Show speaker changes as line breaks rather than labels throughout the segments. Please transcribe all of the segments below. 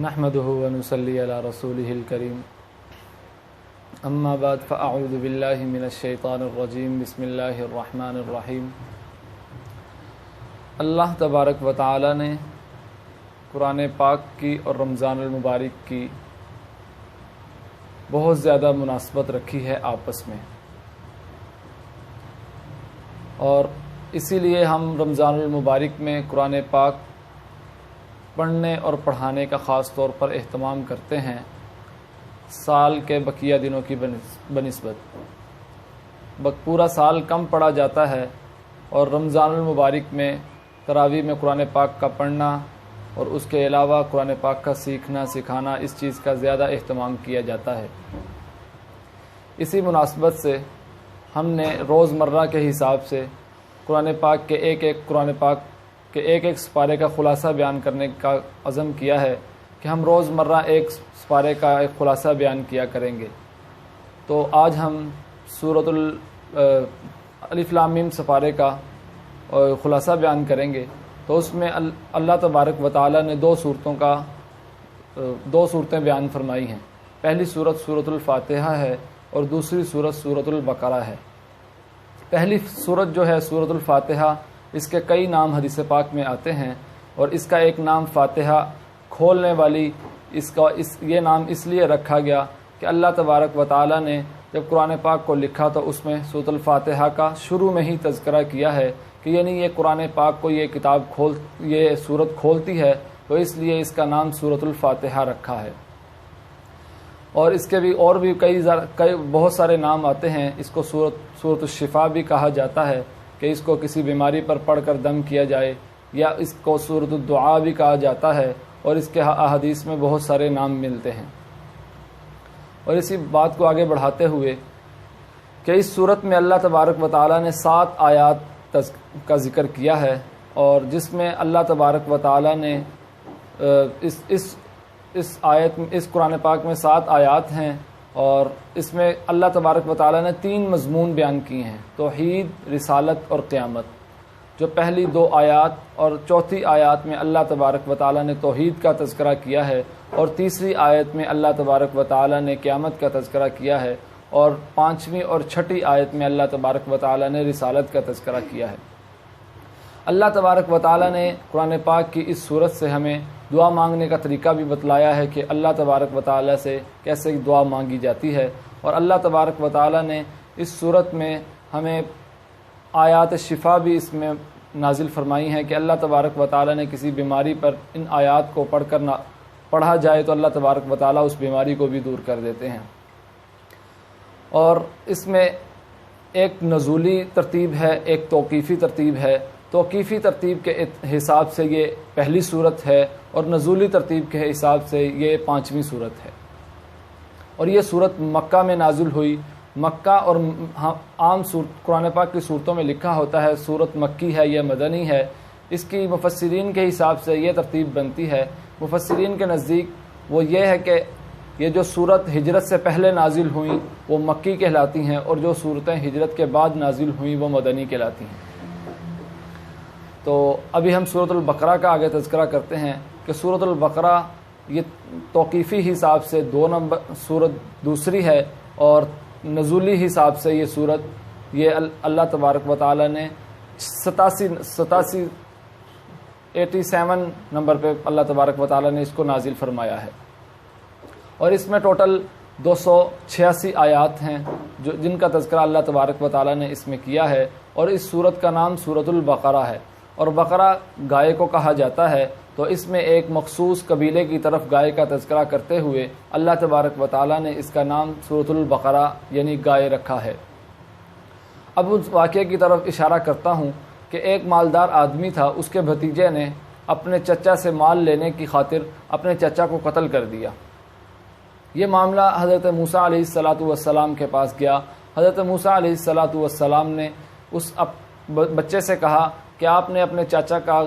نحمده ونصلي على رسوله الكريم اما بعد فاعوذ بالله من الشیطان الرجیم بسم اللہ الرحمن الرحیم۔ اللہ تبارک و تعالی نے قرآن پاک کی اور رمضان المبارک کی بہت زیادہ مناسبت رکھی ہے آپس میں، اور اسی لیے ہم رمضان المبارک میں قرآن پاک پڑھنے اور پڑھانے کا خاص طور پر اہتمام کرتے ہیں سال کے بقیہ دنوں کی بنسبت۔ پورا سال کم پڑھا جاتا ہے اور رمضان المبارک میں تراویح میں قرآن پاک کا پڑھنا اور اس کے علاوہ قرآن پاک کا سیکھنا سکھانا اس چیز کا زیادہ اہتمام کیا جاتا ہے۔ اسی مناسبت سے ہم نے روزمرہ کے حساب سے قرآن پاک کے قرآن پاک کے ایک سپارے کا خلاصہ بیان کرنے کا عزم کیا ہے کہ ہم روزمرہ ایک سپارے کا ایک خلاصہ بیان کیا کریں گے۔ تو آج ہم سورۃ الف لام میم سپارے کا خلاصہ بیان کریں گے۔ تو اس میں اللہ تبارک و تعالی نے دو صورتیں بیان فرمائی ہیں۔ پہلی صورت سورۃ الفاتحہ ہے اور دوسری صورت سورۃ البقرہ ہے۔ پہلی صورت جو ہے سورۃ الفاتحہ، اس کے کئی نام حدیث پاک میں آتے ہیں، اور اس کا ایک نام فاتحہ کھولنے والی یہ نام اس لیے رکھا گیا کہ اللہ تبارک و تعالی نے جب قرآن پاک کو لکھا تو اس میں سورۃ الفاتحہ کا شروع میں ہی تذکرہ کیا ہے کہ یعنی یہ قرآن پاک کو یہ سورت کھولتی ہے، تو اس لیے اس کا نام سورۃ الفاتحہ رکھا ہے۔ اور اس کے بھی بہت سارے نام آتے ہیں۔ اس کو سورۃ الشفا بھی کہا جاتا ہے کہ اس کو کسی بیماری پر پڑھ کر دم کیا جائے، یا اس کو سورۃ الدعا بھی کہا جاتا ہے، اور اس کے احادیث میں بہت سارے نام ملتے ہیں۔ اور اسی بات کو آگے بڑھاتے ہوئے کہ اس صورت میں اللہ تبارک و تعالی نے 7 آیات کا ذکر کیا ہے، اور جس میں اللہ تبارک و تعالی نے اس قرآن پاک میں 7 آیات ہیں، اور اس میں اللہ تبارک و تعالی نے 3 مضمون بیان کیے ہیں: توحید، رسالت اور قیامت۔ جو پہلی 2 آیات اور چوتھی آیات میں اللہ تبارک و تعالی نے توحید کا تذکرہ کیا ہے، اور تیسری آیت میں اللہ تبارک و تعالی نے قیامت کا تذکرہ کیا ہے، اور 5ویں اور 6ٹھی آیت میں اللہ تبارک و تعالی نے رسالت کا تذکرہ کیا ہے۔ اللہ تبارک و تعالی نے قرآن پاک کی اس صورت سے ہمیں دعا مانگنے کا طریقہ بھی بتلایا ہے کہ اللہ تبارک و تعالی سے کیسے دعا مانگی جاتی ہے، اور اللہ تبارک و تعالی نے اس صورت میں ہمیں آیات شفا بھی اس میں نازل فرمائی ہیں کہ اللہ تبارک و تعالی نے کسی بیماری پر ان آیات کو پڑھا جائے تو اللہ تبارک و تعالی اس بیماری کو بھی دور کر دیتے ہیں۔ اور اس میں ایک نزولی ترتیب ہے، ایک توقیفی ترتیب ہے۔ توقیفی ترتیب کے حساب سے یہ پہلی صورت ہے، اور نزولی ترتیب کے حساب سے یہ 5ویں صورت ہے۔ اور یہ صورت مکہ میں نازل ہوئی۔ مکہ اور عام قرآن پاک کی صورتوں میں لکھا ہوتا ہے صورت مکی ہے یا مدنی ہے۔ اس کی مفسرین کے حساب سے یہ ترتیب بنتی ہے۔ مفسرین کے نزدیک وہ یہ ہے کہ یہ جو صورت ہجرت سے پہلے نازل ہوئیں وہ مکی کہلاتی ہیں، اور جو صورتیں ہجرت کے بعد نازل ہوئیں وہ مدنی کہلاتی ہیں۔ تو ابھی ہم سورۃ البقرہ کا آگے تذکرہ کرتے ہیں کہ سورۃ البقرہ یہ توقیفی حساب سے 2 نمبر صورت دوسری ہے، اور نزولی حساب سے یہ صورت یہ اللہ تبارک و تعالی نے 87 نمبر پہ اللہ تبارک و تعالی نے اس کو نازل فرمایا ہے۔ اور اس میں ٹوٹل 286 آیات ہیں جن کا تذکرہ اللہ تبارک و تعالی نے اس میں کیا ہے، اور اس صورت کا نام سورۃ البقرہ ہے۔ اور بقرہ گائے کو کہا جاتا ہے، تو اس میں ایک مخصوص قبیلے کی طرف گائے کا تذکرہ کرتے ہوئے اللہ تبارک و تعالی نے اس کا نام سورۃ البقرہ یعنی گائے رکھا ہے۔ اب اس واقعے کی طرف اشارہ کرتا ہوں کہ ایک مالدار آدمی تھا، اس کے بھتیجے نے اپنے چچا سے مال لینے کی خاطر اپنے چچا کو قتل کر دیا۔ یہ معاملہ حضرت موسیٰ علیہ السلام کے پاس گیا۔ حضرت موسیٰ علیہ السلام نے اس بچے سے کہا کہ آپ نے اپنے چاچا کا،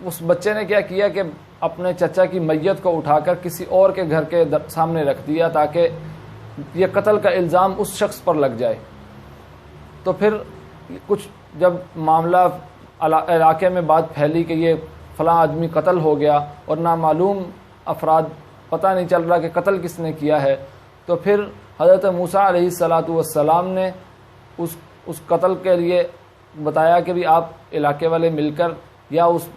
اس بچے نے کیا کیا کہ اپنے چچا کی میت کو اٹھا کر کسی اور کے گھر کے سامنے رکھ دیا تاکہ یہ قتل کا الزام اس شخص پر لگ جائے۔ تو پھر کچھ جب معاملہ علاقے میں بات پھیلی کہ یہ فلاں آدمی قتل ہو گیا، اور نامعلوم افراد پتہ نہیں چل رہا کہ قتل کس نے کیا ہے، تو پھر حضرت موسیٰ علیہ السلام نے اس قتل کے لیے بتایا کہ بھی آپ علاقے والے مل کر یا اس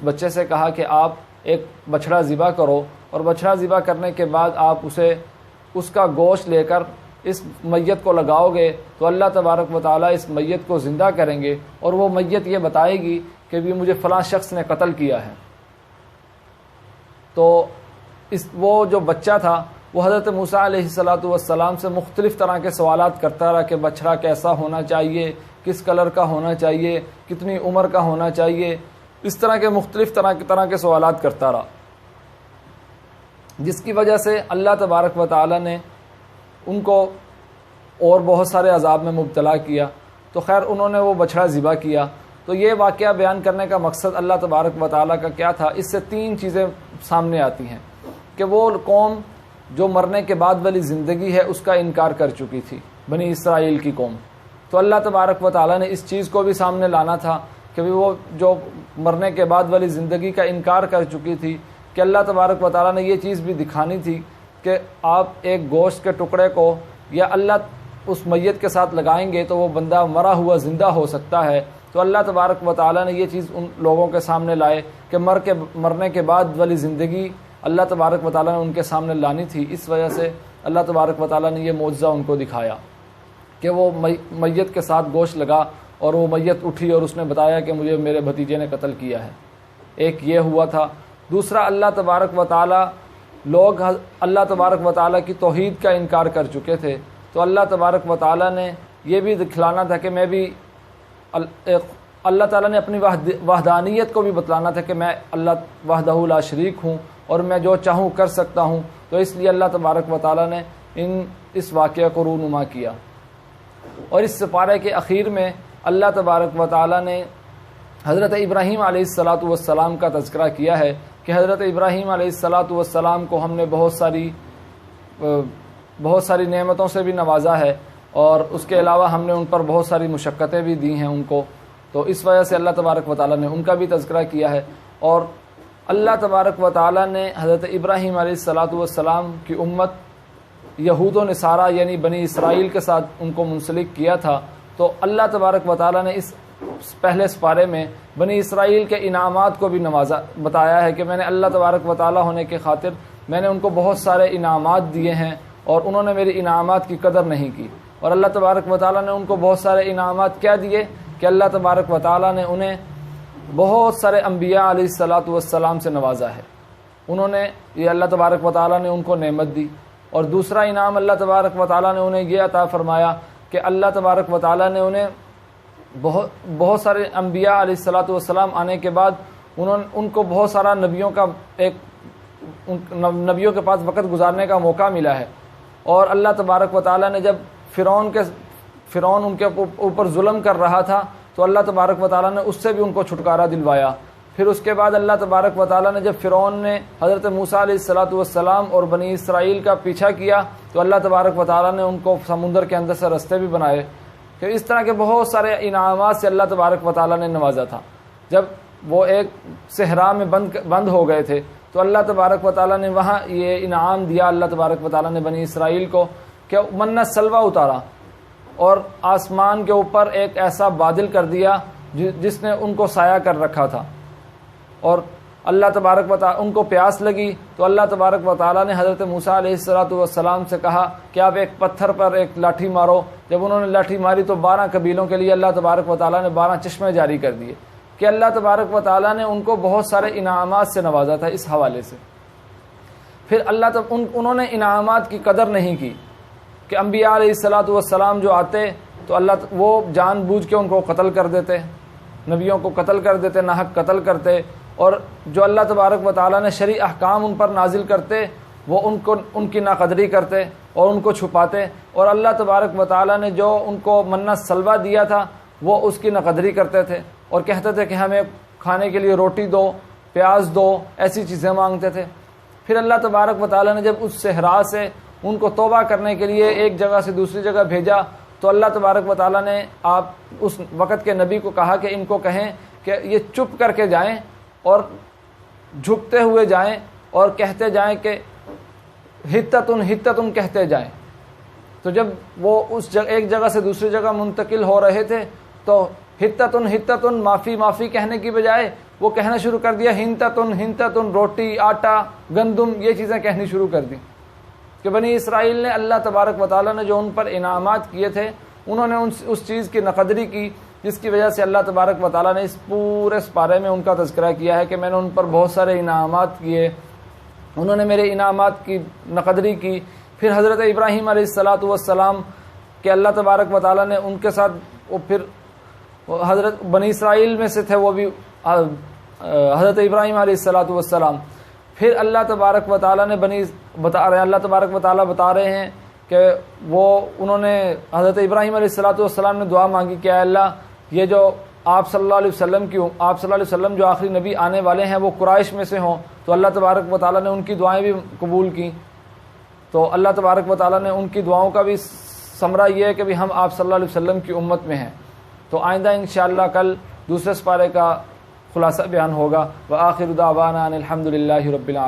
بچے سے کہا کہ آپ ایک بچھڑا ذبح کرو، اور بچھڑا ذبح کرنے کے بعد آپ اس کا گوشت لے کر اس میت کو لگاؤ گے تو اللہ تبارک و تعالیٰ اس میت کو زندہ کریں گے، اور وہ میت یہ بتائے گی کہ بھی مجھے فلاں شخص نے قتل کیا ہے۔ تو وہ جو بچہ تھا وہ حضرت موسیٰ علیہ السلام سے مختلف طرح کے سوالات کرتا رہا کہ بچڑا کیسا ہونا چاہیے، کس کلر کا ہونا چاہیے، کتنی عمر کا ہونا چاہیے، اس طرح کے مختلف طرح کے سوالات کرتا رہا، جس کی وجہ سے اللہ تبارک و تعالیٰ نے ان کو اور بہت سارے عذاب میں مبتلا کیا۔ تو خیر انہوں نے وہ بچڑا ذبح کیا۔ تو یہ واقعہ بیان کرنے کا مقصد اللہ تبارک و تعالیٰ کا کیا تھا، اس سے تین چیزیں سامنے آتی ہیں کہ وہ قوم جو مرنے کے بعد والی زندگی ہے اس کا انکار کر چکی تھی، بنی اسرائیل کی قوم۔ تو اللہ تبارک و تعالیٰ نے اس چیز کو بھی سامنے لانا تھا کہ وہ جو مرنے کے بعد والی زندگی کا انکار کر چکی تھی، کہ اللہ تبارک و تعالیٰ نے یہ چیز بھی دکھانی تھی کہ آپ ایک گوشت کے ٹکڑے کو یا اللہ اس میت کے ساتھ لگائیں گے تو وہ بندہ مرا ہوا زندہ ہو سکتا ہے۔ تو اللہ تبارک و تعالیٰ نے یہ چیز ان لوگوں کے سامنے لائے کہ مرنے کے بعد والی زندگی اللہ تبارک و تعالیٰ نے ان کے سامنے لانی تھی۔ اس وجہ سے اللہ تبارک و تعالیٰ نے یہ معجزہ ان کو دکھایا کہ وہ میت کے ساتھ گوشت لگا اور وہ میت اٹھی اور اس نے بتایا کہ مجھے میرے بھتیجے نے قتل کیا ہے۔ ایک یہ ہوا تھا۔ دوسرا، اللہ تبارک و تعالیٰ لوگ اللہ تبارک و تعالیٰ کی توحید کا انکار کر چکے تھے، تو اللہ تبارک و تعالیٰ نے یہ بھی دکھلانا تھا کہ میں بھی اللہ تعالیٰ نے اپنی وحدانیت کو بھی بتلانا تھا کہ میں اللہ وحدہ لا شریک ہوں اور میں جو چاہوں کر سکتا ہوں۔ تو اس لیے اللہ تبارک و تعالیٰ نے اس واقعہ کو رونما کیا۔ اور اس سپارے کے اخیر میں اللہ تبارک و تعالیٰ نے حضرت ابراہیم علیہ السلام کا تذکرہ کیا ہے کہ حضرت ابراہیم علیہ السلام کو ہم نے بہت ساری نعمتوں سے بھی نوازا ہے، اور اس کے علاوہ ہم نے ان پر بہت ساری مشقتیں بھی دی ہیں ان کو۔ تو اس وجہ سے اللہ تبارک و تعالیٰ نے ان کا بھی تذکرہ کیا ہے۔ اور اللہ تبارک و تعالیٰ نے حضرت ابراہیم علیہ السلام کی امت یہود و نصارہ یعنی بنی اسرائیل کے ساتھ ان کو منسلک کیا تھا۔ تو اللہ تبارک و تعالیٰ نے اس پہلے سپارے میں بنی اسرائیل کے انعامات کو بھی بتایا ہے کہ میں نے اللہ تبارک و تعالیٰ ہونے کے خاطر میں نے ان کو بہت سارے انعامات دیے ہیں اور انہوں نے میری انعامات کی قدر نہیں کی۔ اور اللہ تبارک و تعالیٰ نے ان کو بہت سارے انعامات کیا دیے کہ اللہ تبارک و تعالیٰ نے انہیں بہت سارے انبیاء علیہ السلام سے نوازا ہے۔ انہوں نے یہ اللہ تبارک و تعالیٰ نے ان کو نعمت دی۔ اور دوسرا انعام اللہ تبارک و تعالیٰ نے انہیں یہ عطا فرمایا کہ اللہ تبارک و تعالیٰ نے انہیں بہت سارے انبیاء علیہ السلام آنے کے بعد ان کو بہت سارا نبیوں کے پاس وقت گزارنے کا موقع ملا ہے۔ اور اللہ تبارک و تعالیٰ نے جب فرعون ان کے اوپر ظلم کر رہا تھا تو اللہ تبارک و تعالیٰ نے اس سے بھی ان کو چھٹکارا دلوایا۔ پھر اس کے بعد اللہ تبارک و تعالیٰ نے جب فرعون نے حضرت موسیٰ علیہ السلام اور بنی اسرائیل کا پیچھا کیا تو اللہ تبارک و تعالیٰ نے ان کو سمندر کے اندر سے رستے بھی بنائے۔ کہ اس طرح کے بہت سارے انعامات سے اللہ تبارک و تعالیٰ نے نوازا تھا۔ جب وہ ایک صحرا میں بند ہو گئے تھے تو اللہ تبارک و تعالیٰ نے وہاں یہ انعام دیا اللہ تبارک و تعالیٰ نے بنی اسرائیل کو کہ منہ سلوہ اتارا اور آسمان کے اوپر ایک ایسا بادل کر دیا جس نے ان کو سایہ کر رکھا تھا۔ اور اللہ تبارک و تعالیٰ ان کو پیاس لگی تو اللہ تبارک و تعالیٰ نے حضرت موسیٰ علیہ السلام سے کہا کہ آپ ایک پتھر پر ایک لاٹھی مارو۔ جب انہوں نے لاٹھی ماری تو 12 قبیلوں کے لیے اللہ تبارک و تعالیٰ نے 12 چشمے جاری کر دیے۔ کہ اللہ تبارک و تعالیٰ نے ان کو بہت سارے انعامات سے نوازا تھا اس حوالے سے۔ پھر انہوں نے انعامات کی قدر نہیں کی کہ انبیاء علیہ السلام جو آتے تو وہ جان بوجھ کے ان کو قتل کر دیتے، نبیوں کو قتل کر دیتے، ناحق قتل کرتے، اور جو اللہ تبارک و تعالیٰ نے شرعی احکام ان پر نازل کرتے وہ ان کی ناقدری کرتے اور ان کو چھپاتے، اور اللہ تبارک و تعالیٰ نے جو ان کو منہ سلوہ دیا تھا وہ اس کی ناقدری کرتے تھے اور کہتے تھے کہ ہمیں کھانے کے لیے روٹی دو، پیاز دو، ایسی چیزیں مانگتے تھے۔ پھر اللہ تبارک و تعالیٰ نے جب اس صحرا سے ان کو توبہ کرنے کے لیے ایک جگہ سے دوسری جگہ بھیجا تو اللہ تبارک و تعالیٰ نے آپ اس وقت کے نبی کو کہا کہ ان کو کہیں کہ یہ چپ کر کے جائیں اور جھکتے ہوئے جائیں اور کہتے جائیں کہ حتتن حتتن کہتے جائیں. تو جب وہ ایک جگہ سے دوسری جگہ منتقل ہو رہے تھے تو حتتن حتتن معافی معافی کہنے کی بجائے وہ کہنا شروع کر دیا ہنتتن ہنتتن، روٹی، آٹا، گندم، یہ چیزیں کہنی شروع کر دی. کہ بنی اسرائیل نے اللہ تبارک و تعالیٰ نے جو ان پر انعامات کیے تھے انہوں نے اس چیز کی نقدری کی، جس کی وجہ سے اللہ تبارک و تعالیٰ نے اس پورے پارے میں ان کا تذکرہ کیا ہے کہ میں نے ان پر بہت سارے انعامات کیے، انہوں نے میرے انعامات کی نقدری کی. پھر حضرت ابراہیم علیہ السلام کہ اللہ تبارک و تعالیٰ نے ان کے ساتھ وہ پھر حضرت بنی اسرائیل میں سے تھے وہ بھی حضرت ابراہیم علیہ السلام. پھر اللہ تبارک و تعالیٰ نے اللہ تبارک و تعالیٰ بتا رہے ہیں کہ انہوں نے حضرت ابراہیم علیہ السلام نے دعا مانگی کہ اے اللہ یہ جو آپ صلی اللہ علیہ وسلم جو آخری نبی آنے والے ہیں وہ قریش میں سے ہوں. تو اللہ تبارک و تعالیٰ نے ان کی دعائیں بھی قبول کی. تو اللہ تبارک و تعالیٰ نے ان کی دعاؤں کا بھی ثمرہ یہ ہے کہ بھی ہم آپ صلی اللہ علیہ وسلم کی امت میں ہیں. تو آئندہ انشاءاللہ کل دوسرے سپارے کا خلاصہ بیان ہوگا. وآخر دعوانا ان الحمد للہ رب العالمین.